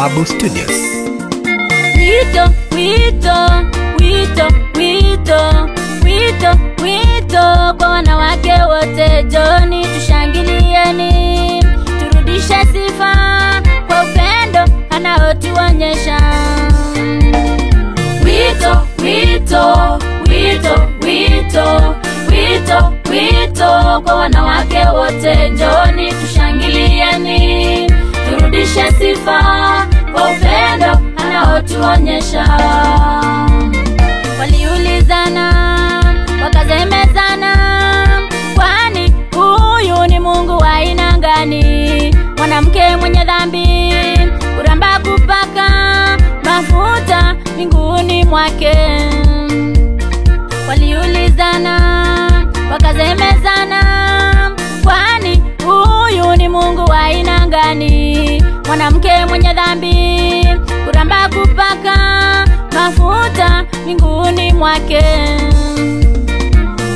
Babu Studios. Wito, wito, wito, wito, wito, wito kwa wanawake wote, njoni tushangilieni, turudishe sifa kwa upendo anaotuonyesha. Wito, wito, wito, wito, wito, wito kwa wanawake wote, njoni tushangilieni, turudishe sifa kwa upendo anaotuonyesha. Waliulizana, wakazemezana, kwani huyu ni Mungu wa aina gani? Mwanamke mwenye dhambi, kuramba kupaka mafuta miguuni mwake. Waliulizana, wakazemezana, kwani huyu ni Mungu wa aina gani? Mwanamke mwenye dhambi, kuramba kupaka mafuta miguuni mwake.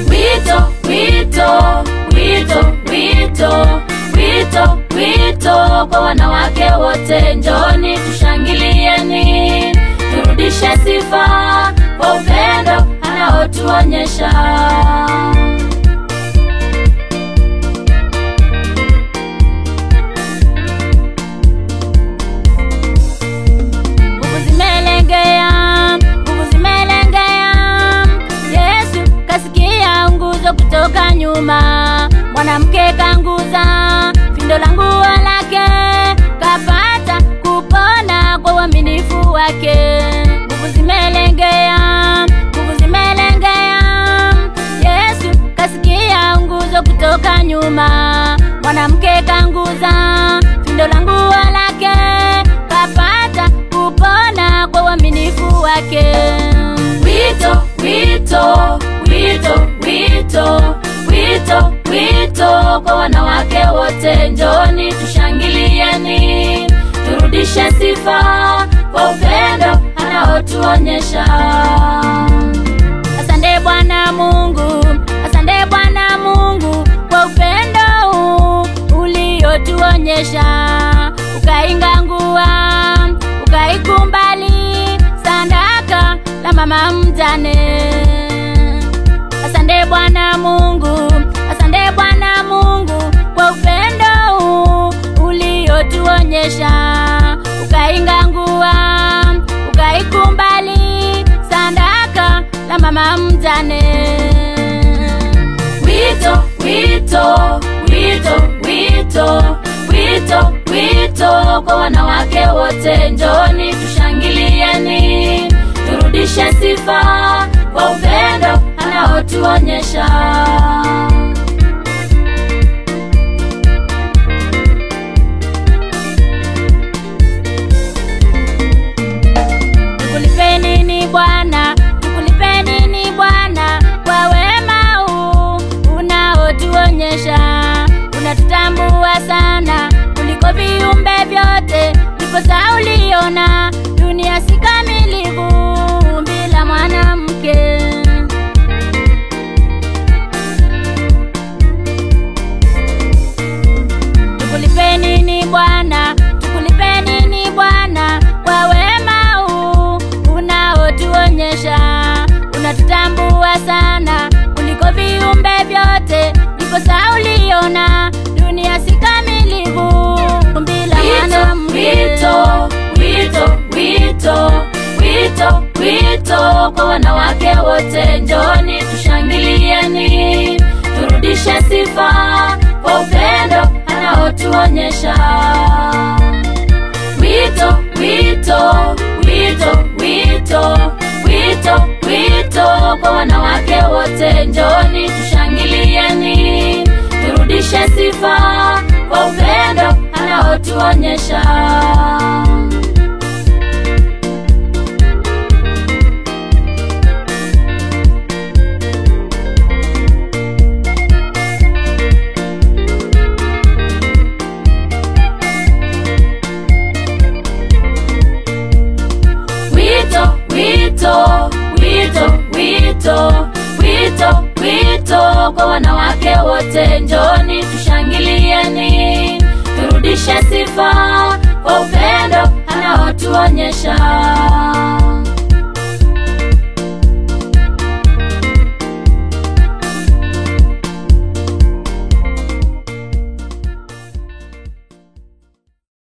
Wito, wito, wito, wito, wito, wito kwa wanawake wote, njoni tushangilieni, turudishe sifa kwa upendo anaotuonyesha. Kutoka nyuma, mwanamke kanguza findo la nguo lake, kapata kupona kwa uaminifu wake. Nguvu zimelengea, nguvu zimelengea, Yesu kasikia nguzo kutoka nyuma, mwanamke kanguza findo la nguo lake, kapata kupona kwa uaminifu wake. Wito, wito, wito, wito, wito, wito kwa wanawake wote, njoni tushangilieni, turudishe sifa kwa upendo anaotuonyesha. Asante Bwana Mungu, asante Bwana Mungu kwa upendo uliotuonyesha, ukaingangua, ukaikumbali sadaka la mama mjane. Asante Bwana Mungu, asante Bwana Mungu kwa upendo uliotuonyesha, ukaingangua, ukaikumbali sadaka la mama mjane. Wito, wito, wito, wito, wito, wito kwa wanawake wote, njoni tushangilieni, turudishe sifa kwa upendo anaotuonyesha. Tukulipeni ni Bwana, tukulipeni ni Bwana kwa wema unaotuonyesha. Unatutambua sana kuliko viumbe vyote, ndiposa uliona dunia si kamilifu bila mwanamke. Tukulipeni ni Bwana, tukulipeni ni Bwana kwa wema unaotuonyesha. Unatutambua sana kuliko viumbe vyote, ndiposa uliona dunia si kamilifu bila mwanamke. Wito, wito, wito, wito, wito kwa wanawake wote, njoni tushangilieni, turudishe sifa kwa upendo anaotuonyesha. Wito, wito, wito, wito, wito, wito kwa wanawake wote, njoni tushangilieni, turudishe sifa kwa upendo anaotuonyesha. Wito, wito, wito, wito, wito, wito kwa wanawake wote, njoni tushangilieni, turudishe sifa kwa upendo watuonyesha.